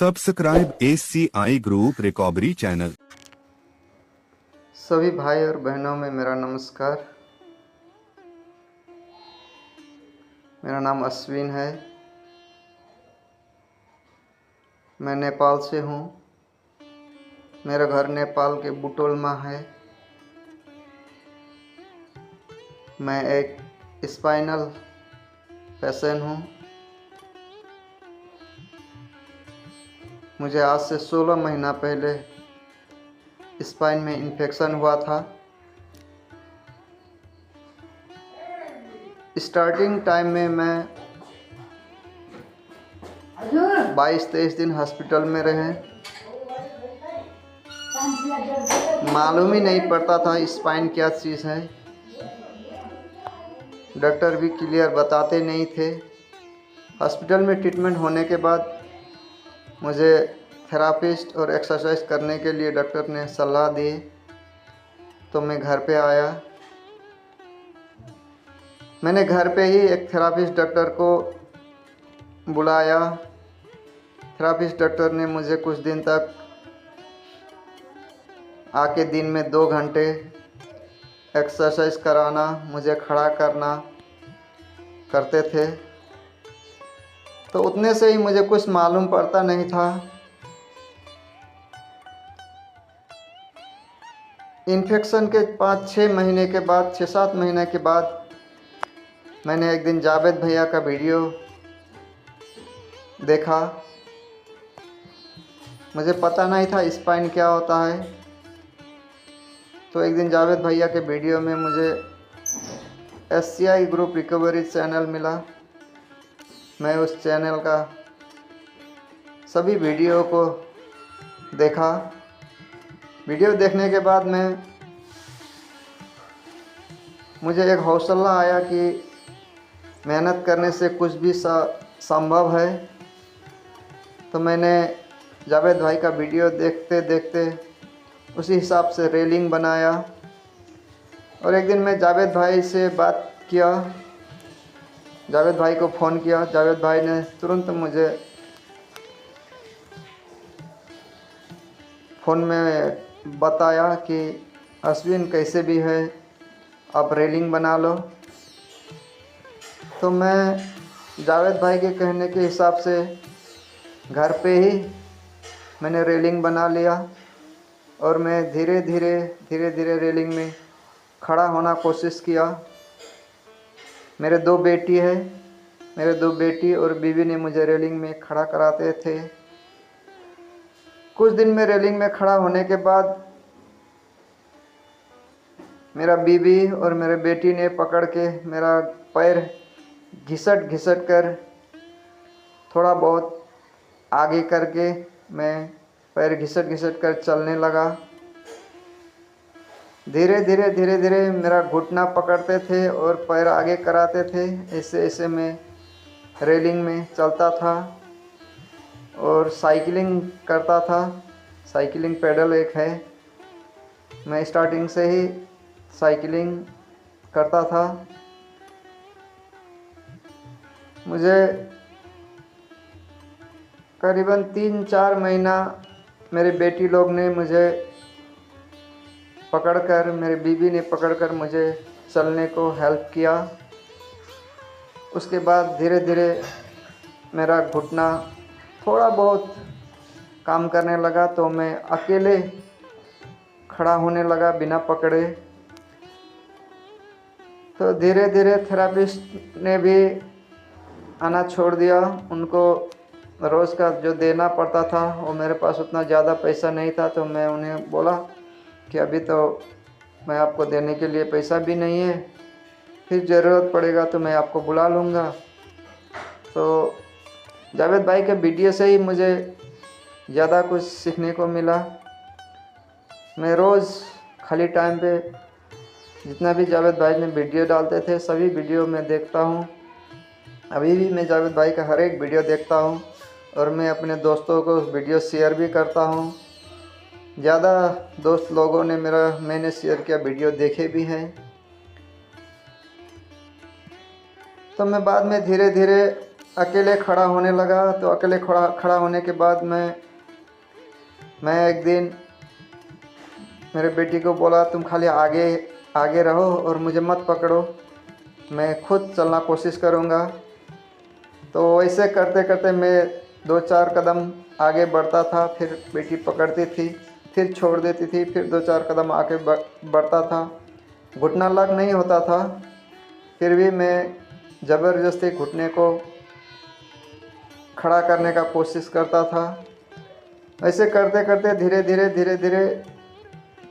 Subscribe SCI group recovery channel. सभी भाई और बहनों में मेरा नमस्कार। मेरा नाम अश्विन है। मैं नेपाल से हूँ। मेरा घर नेपाल के बुटोलमा है। मैं एक स्पाइनल पेशेंट हूँ। मुझे आज से 16 महीना पहले स्पाइन में इन्फेक्शन हुआ था। स्टार्टिंग टाइम में मैं 22-23 दिन हॉस्पिटल में रहे। मालूम ही नहीं पड़ता था स्पाइन क्या चीज़ है। डॉक्टर भी क्लियर बताते नहीं थे। हॉस्पिटल में ट्रीटमेंट होने के बाद मुझे थेरापिस्ट और एक्सरसाइज करने के लिए डॉक्टर ने सलाह दी, तो मैं घर पे आया। मैंने घर पे ही एक थेरापिस्ट डॉक्टर को बुलाया। थेरापिस्ट डॉक्टर ने मुझे कुछ दिन तक आके दिन में 2 घंटे एक्सरसाइज कराना, मुझे खड़ा करना करते थे। तो उतने से ही मुझे कुछ मालूम पड़ता नहीं था। इन्फेक्शन के 5-6 महीने के बाद, 6-7 महीने के बाद मैंने एक दिन जावेद भैया का वीडियो देखा। मुझे पता नहीं था स्पाइन क्या होता है। तो एक दिन जावेद भैया के वीडियो में मुझे SCI ग्रुप रिकवरी चैनल मिला। मैं उस चैनल का सभी वीडियो को देखा। वीडियो देखने के बाद मुझे एक हौसला आया कि मेहनत करने से कुछ भी संभव है। तो मैंने जावेद भाई का वीडियो देखते देखते उसी हिसाब से रेलिंग बनाया। और एक दिन मैं जावेद भाई से बात किया, जावेद भाई को फ़ोन किया। जावेद भाई ने तुरंत मुझे फ़ोन में बताया कि अश्विन कैसे भी है, आप रेलिंग बना लो। तो मैं जावेद भाई के कहने के हिसाब से घर पे ही मैंने रेलिंग बना लिया। और मैं धीरे धीरे रेलिंग में खड़ा होना कोशिश किया। मेरे 2 बेटी है। मेरे 2 बेटी और बीवी ने मुझे रेलिंग में खड़ा कराते थे। कुछ दिन में रेलिंग में खड़ा होने के बाद मेरा बीवी और मेरे बेटी ने पकड़ के मेरा पैर घिसट कर थोड़ा बहुत आगे करके मैं पैर घिसट कर चलने लगा। धीरे धीरे मेरा घुटना पकड़ते थे और पैर आगे कराते थे। ऐसे मैं रेलिंग में चलता था और साइकिलिंग करता था। साइकिलिंग पेडल एक है, मैं स्टार्टिंग से ही साइकिलिंग करता था। मुझे करीबन 3-4 महीना मेरी बेटी लोग ने मुझे पकड़कर, मेरी बीवी ने पकड़कर मुझे चलने को हेल्प किया। उसके बाद धीरे धीरे मेरा घुटना थोड़ा बहुत काम करने लगा, तो मैं अकेले खड़ा होने लगा बिना पकड़े। तो धीरे धीरे थेरापिस्ट ने भी आना छोड़ दिया। उनको रोज़ का जो देना पड़ता था वो मेरे पास उतना ज़्यादा पैसा नहीं था। तो मैं उन्हें बोला कि अभी तो मैं आपको देने के लिए पैसा भी नहीं है, फिर ज़रूरत पड़ेगा तो मैं आपको बुला लूँगा। तो जावेद भाई के वीडियो से ही मुझे ज़्यादा कुछ सीखने को मिला। मैं रोज़ खाली टाइम पे जितना भी जावेद भाई ने वीडियो डालते थे सभी वीडियो मैं देखता हूँ। अभी भी मैं जावेद भाई का हर एक वीडियो देखता हूँ और मैं अपने दोस्तों को वीडियो शेयर भी करता हूँ। ज़्यादा दोस्त लोगों ने मैंने शेयर किया वीडियो देखे भी हैं। तो मैं बाद में धीरे धीरे अकेले खड़ा होने लगा। तो अकेले खड़ा खड़ा होने के बाद मैं एक दिन मेरे बेटी को बोला, तुम खाली आगे आगे रहो और मुझे मत पकड़ो, मैं खुद चलना कोशिश करूँगा। तो वैसे करते करते मैं 2-4 कदम आगे बढ़ता था, फिर बेटी पकड़ती थी, फिर छोड़ देती थी, फिर 2-4 कदम आगे बढ़ता था। घुटना लग नहीं होता था, फिर भी मैं ज़बरदस्ती घुटने को खड़ा करने का कोशिश करता था। ऐसे करते करते धीरे धीरे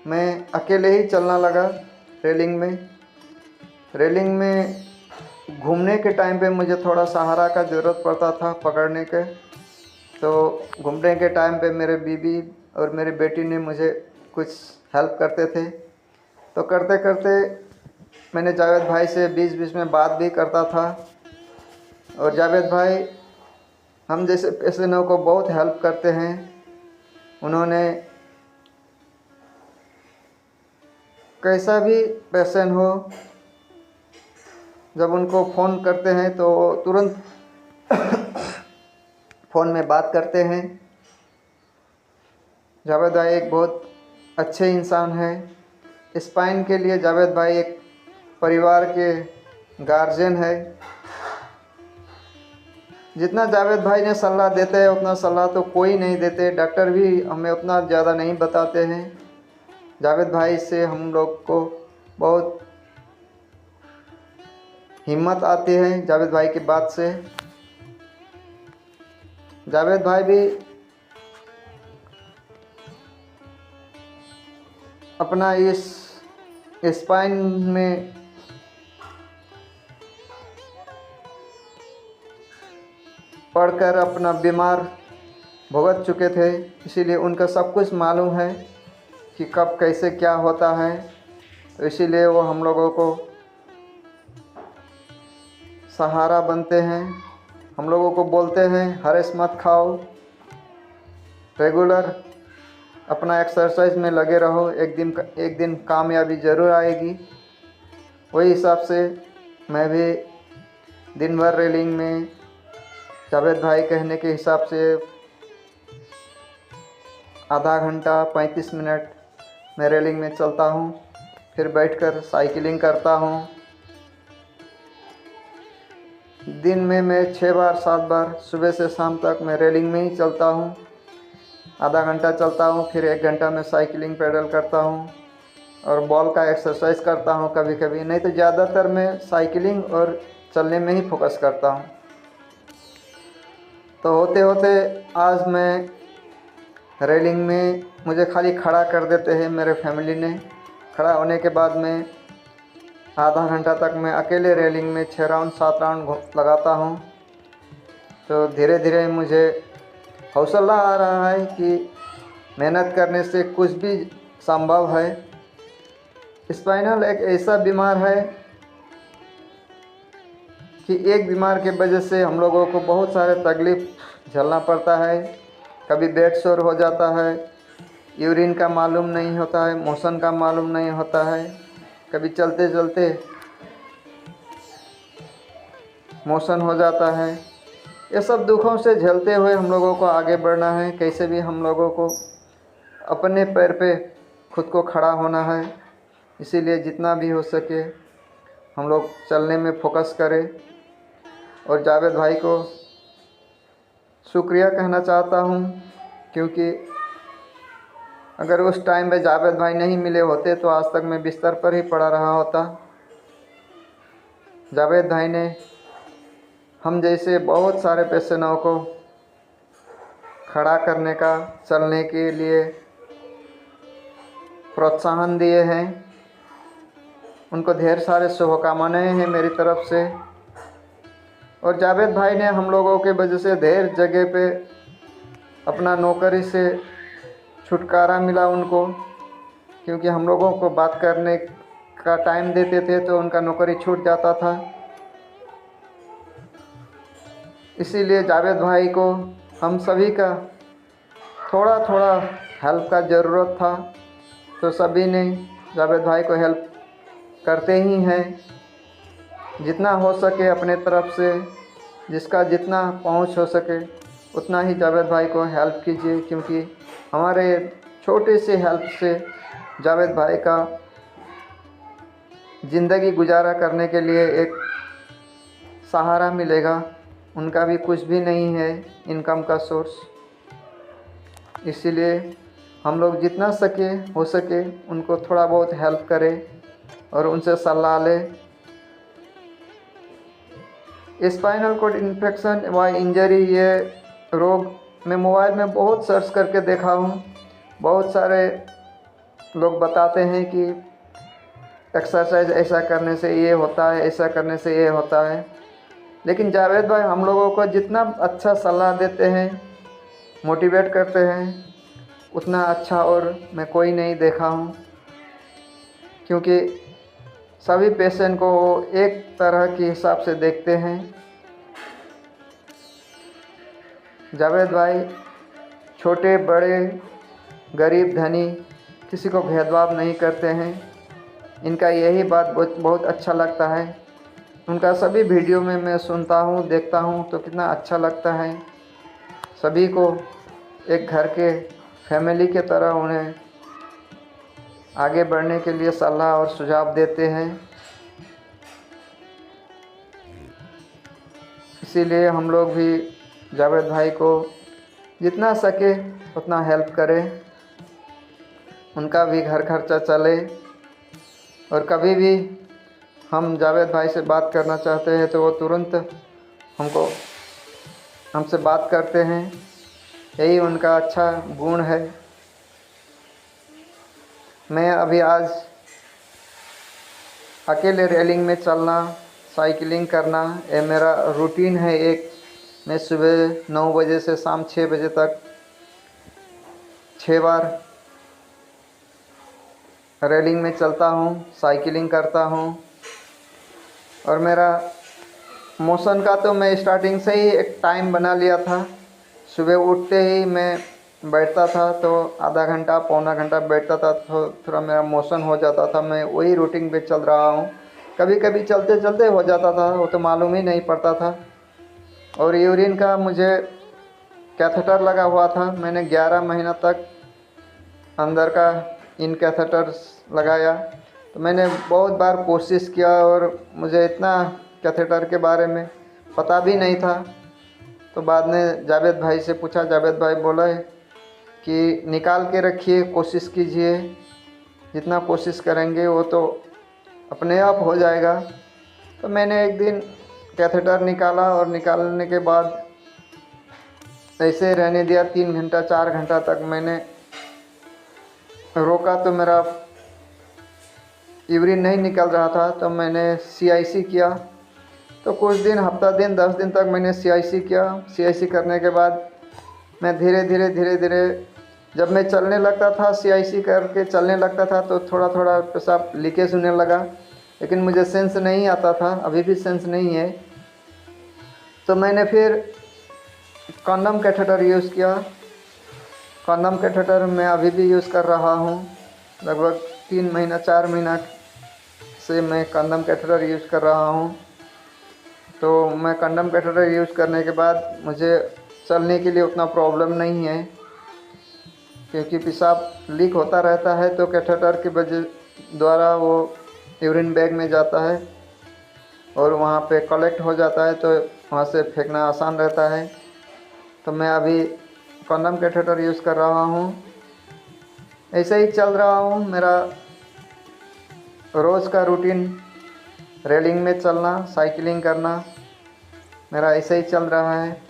मैं अकेले ही चलना लगा। रेलिंग में घूमने के टाइम पे मुझे थोड़ा सहारा का ज़रूरत पड़ता था पकड़ने के। तो घूमने के टाइम पे मेरे बीवी और मेरी बेटी ने मुझे कुछ हेल्प करते थे। तो करते करते मैंने जावेद भाई से बीच बीच में बात भी करता था। और जावेद भाई हम जैसे पेशेंटों को बहुत हेल्प करते हैं। उन्होंने कैसा भी पेशेंट हो, जब उनको फ़ोन करते हैं तो तुरंत फ़ोन में बात करते हैं। जावेद भाई एक बहुत अच्छे इंसान है। स्पाइन के लिए जावेद भाई एक परिवार के गार्जियन है। जितना जावेद भाई ने सलाह देते हैं उतना सलाह तो कोई नहीं देते, डॉक्टर भी हमें उतना ज़्यादा नहीं बताते हैं। जावेद भाई से हम लोग को बहुत हिम्मत आती है, जावेद भाई की बात से। जावेद भाई भी अपना इस स्पाइन में पढ़कर अपना बीमार भुगत चुके थे, इसीलिए उनका सब कुछ मालूम है कि कब कैसे क्या होता है। तो इसीलिए वो हम लोगों को सहारा बनते हैं। हम लोगों को बोलते हैं हरेस मत खाओ, रेगुलर अपना एक्सरसाइज में लगे रहो, एक दिन कामयाबी ज़रूर आएगी। वही हिसाब से मैं भी दिन भर रेलिंग में जावेद भाई कहने के हिसाब से आधा घंटा 35 मिनट मैं रेलिंग में चलता हूँ, फिर बैठकर साइकिलिंग करता हूँ। दिन में मैं 6 बार 7 बार सुबह से शाम तक मैं रेलिंग में ही चलता हूँ। आधा घंटा चलता हूँ, फिर 1 घंटा मैं साइकिलिंग पैडल करता हूँ और बॉल का एक्सरसाइज करता हूँ कभी कभी, नहीं तो ज़्यादातर मैं साइकिलिंग और चलने में ही फोकस करता हूँ। तो होते होते आज मैं रेलिंग में मुझे खाली खड़ा कर देते हैं मेरे फैमिली ने। खड़ा होने के बाद मैं आधा घंटा तक मैं अकेले रेलिंग में 6 राउंड 7 राउंड लगाता हूँ। तो धीरे धीरे मुझे हौसला आ रहा है कि मेहनत करने से कुछ भी संभव है। स्पाइनल एक ऐसा बीमार है कि एक बीमार के वजह से हम लोगों को बहुत सारे तकलीफ़ झेलना पड़ता है। कभी बेड सोर हो जाता है, यूरिन का मालूम नहीं होता है, मोशन का मालूम नहीं होता है, कभी चलते चलते मोशन हो जाता है। ये सब दुखों से झेलते हुए हम लोगों को आगे बढ़ना है। कैसे भी हम लोगों को अपने पैर पे खुद को खड़ा होना है। इसीलिए जितना भी हो सके हम लोग चलने में फोकस करें। और जावेद भाई को शुक्रिया कहना चाहता हूँ, क्योंकि अगर उस टाइम पे जावेद भाई नहीं मिले होते तो आज तक मैं बिस्तर पर ही पड़ा रहा होता। जावेद भाई ने हम जैसे बहुत सारे पेशेंटों को खड़ा करने का, चलने के लिए प्रोत्साहन दिए हैं। उनको ढेर सारे शुभकामनाएं हैं मेरी तरफ से। और जावेद भाई ने हम लोगों के वजह से ढेर जगह पे अपना नौकरी से छुटकारा मिला उनको, क्योंकि हम लोगों को बात करने का टाइम देते थे तो उनका नौकरी छूट जाता था। इसीलिए जावेद भाई को हम सभी का थोड़ा थोड़ा हेल्प का ज़रूरत था, तो सभी ने जावेद भाई को हेल्प करते ही हैं। जितना हो सके अपने तरफ से जिसका जितना पहुंच हो सके उतना ही जावेद भाई को हेल्प कीजिए, क्योंकि हमारे छोटे से हेल्प से जावेद भाई का ज़िंदगी गुजारा करने के लिए एक सहारा मिलेगा। उनका भी कुछ भी नहीं है इनकम का सोर्स, इसीलिए हम लोग जितना हो सके उनको थोड़ा बहुत हेल्प करें और उनसे सलाह लें। स्पाइनल कॉर्ड इन्फेक्शन व इंजरी, ये रोग मैं मोबाइल में बहुत सर्च करके देखा हूँ। बहुत सारे लोग बताते हैं कि एक्सरसाइज ऐसा करने से ये होता है, ऐसा करने से ये होता है, लेकिन जावेद भाई हम लोगों को जितना अच्छा सलाह देते हैं, मोटिवेट करते हैं, उतना अच्छा और मैं कोई नहीं देखा हूँ। क्योंकि सभी पेशेंट को एक तरह के हिसाब से देखते हैं। जावेद भाई छोटे बड़े गरीब धनी किसी को भेदभाव नहीं करते हैं। इनका यही बात बहुत अच्छा लगता है। उनका सभी वीडियो में मैं सुनता हूँ, देखता हूँ तो कितना अच्छा लगता है। सभी को एक घर के फैमिली के तरह उन्हें आगे बढ़ने के लिए सलाह और सुझाव देते हैं। इसीलिए हम लोग भी जावेद भाई को जितना सके उतना हेल्प करें, उनका भी घर खर्चा चले। और कभी भी हम जावेद भाई से बात करना चाहते हैं तो वो तुरंत हमसे बात करते हैं। यही उनका अच्छा गुण है। मैं अभी आज अकेले रेलिंग में चलना, साइकिलिंग करना, ये मेरा रूटीन है। एक मैं सुबह 9 बजे से शाम 6 बजे तक 6 बार रेलिंग में चलता हूँ, साइकिलिंग करता हूँ। और मेरा मोशन का तो मैं स्टार्टिंग से ही एक टाइम बना लिया था। सुबह उठते ही मैं बैठता था तो आधा घंटा पौना घंटा बैठता था, तो थोड़ा मेरा मोशन हो जाता था। मैं वही रूटीन पे चल रहा हूँ। कभी कभी चलते चलते हो जाता था, वो तो मालूम ही नहीं पड़ता था। और यूरिन का मुझे कैथेटर लगा हुआ था। मैंने 11 महीना तक अंदर का इन कैथेटर लगाया। तो मैंने बहुत बार कोशिश किया और मुझे इतना कैथेटर के बारे में पता भी नहीं था। तो बाद में जावेद भाई से पूछा, जावेद भाई बोला कि निकाल के रखिए, कोशिश कीजिए, जितना कोशिश करेंगे वो तो अपने आप हो जाएगा। तो मैंने एक दिन कैथेटर निकाला और निकालने के बाद ऐसे रहने दिया। 3 घंटा 4 घंटा तक मैंने रोका तो मेरा यूरिन नहीं निकल रहा था। तो मैंने CIC किया। तो कुछ दिन, हफ्ता दिन, 10 दिन तक मैंने CIC किया। CIC करने के बाद मैं धीरे धीरे जब मैं चलने लगता था, CIC करके चलने लगता था, तो थोड़ा थोड़ा पेशाब लीकेज होने लगा। लेकिन मुझे सेंस नहीं आता था, अभी भी सेंस नहीं है। तो मैंने फिर कंडम कैथेटर यूज़ किया। कंडम कैथेटर मैं अभी भी यूज़ कर रहा हूँ। लगभग 3 महीना 4 महीना से मैं कंडम कैथेटर यूज़ कर रहा हूँ। तो मैं कंडम कैथेटर यूज़ करने के बाद मुझे चलने के लिए उतना प्रॉब्लम नहीं है, क्योंकि पेशाब लीक होता रहता है तो कैथेटर के वजह द्वारा वो यूरिन बैग में जाता है और वहाँ पे कलेक्ट हो जाता है, तो वहाँ से फेंकना आसान रहता है। तो मैं अभी कंडम कैथेटर यूज़ कर रहा हूँ। ऐसे ही चल रहा हूँ। मेरा रोज़ का रूटीन रेलिंग में चलना, साइकिलिंग करना, मेरा ऐसे ही चल रहा है।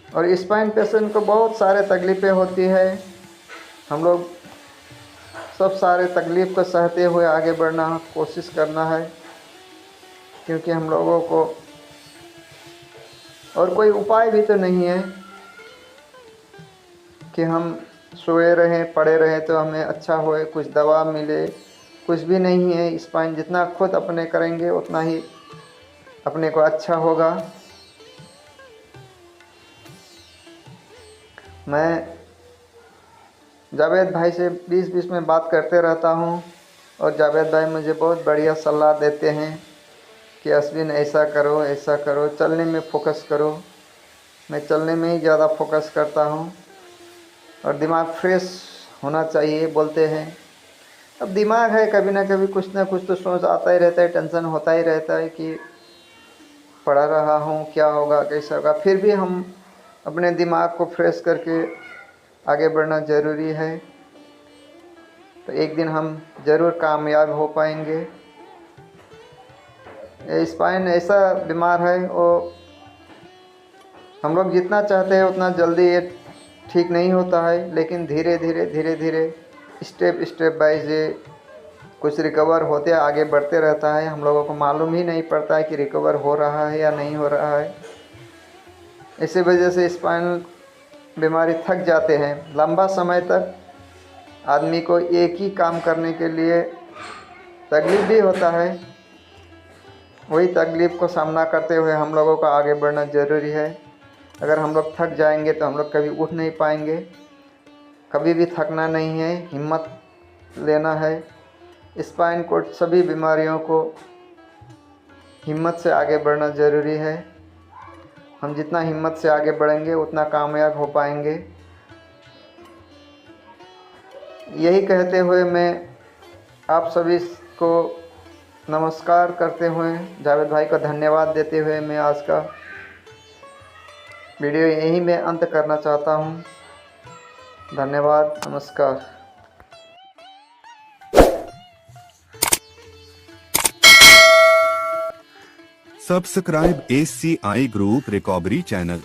और स्पाइन पेशेंट को बहुत सारे तकलीफ़ें होती है। हम लोग सब सारे तकलीफ़ को सहते हुए आगे बढ़ना कोशिश करना है, क्योंकि हम लोगों को और कोई उपाय भी तो नहीं है कि हम सोए रहें, पड़े रहें तो हमें अच्छा होए, कुछ दवा मिले, कुछ भी नहीं है। स्पाइन जितना खुद अपने करेंगे उतना ही अपने को अच्छा होगा। मैं जावेद भाई से बीच में बात करते रहता हूँ और जावेद भाई मुझे बहुत बढ़िया सलाह देते हैं कि अश्विन ऐसा करो, चलने में फोकस करो। मैं चलने में ही ज़्यादा फोकस करता हूँ और दिमाग फ्रेश होना चाहिए बोलते हैं। अब दिमाग है, कभी ना कभी कुछ ना कुछ तो सोच आता ही रहता है, टेंशन होता ही रहता है कि पढ़ा रहा हूँ, क्या होगा कैसा होगा। फिर भी हम अपने दिमाग को फ्रेश करके आगे बढ़ना ज़रूरी है, तो एक दिन हम ज़रूर कामयाब हो पाएंगे। ये स्पाइन ऐसा बीमार है, वो हम लोग जितना चाहते हैं उतना जल्दी ये ठीक नहीं होता है, लेकिन धीरे धीरे स्टेप बाय ये कुछ रिकवर होते आगे बढ़ते रहता है। हम लोगों को मालूम ही नहीं पड़ता है कि रिकवर हो रहा है या नहीं हो रहा है। इसी वजह से स्पाइनल बीमारी थक जाते हैं। लंबा समय तक आदमी को एक ही काम करने के लिए तकलीफ भी होता है। वही तकलीफ़ को सामना करते हुए हम लोगों को आगे बढ़ना ज़रूरी है। अगर हम लोग थक जाएंगे तो हम लोग कभी उठ नहीं पाएंगे। कभी भी थकना नहीं है, हिम्मत लेना है। स्पाइन कोड सभी बीमारियों को हिम्मत से आगे बढ़ना ज़रूरी है। हम जितना हिम्मत से आगे बढ़ेंगे उतना कामयाब हो पाएंगे। यही कहते हुए मैं आप सभी को नमस्कार करते हुए, जावेद भाई को धन्यवाद देते हुए मैं आज का वीडियो यहीं में अंत करना चाहता हूँ। धन्यवाद, नमस्कार। Subscribe ACI group recovery channel.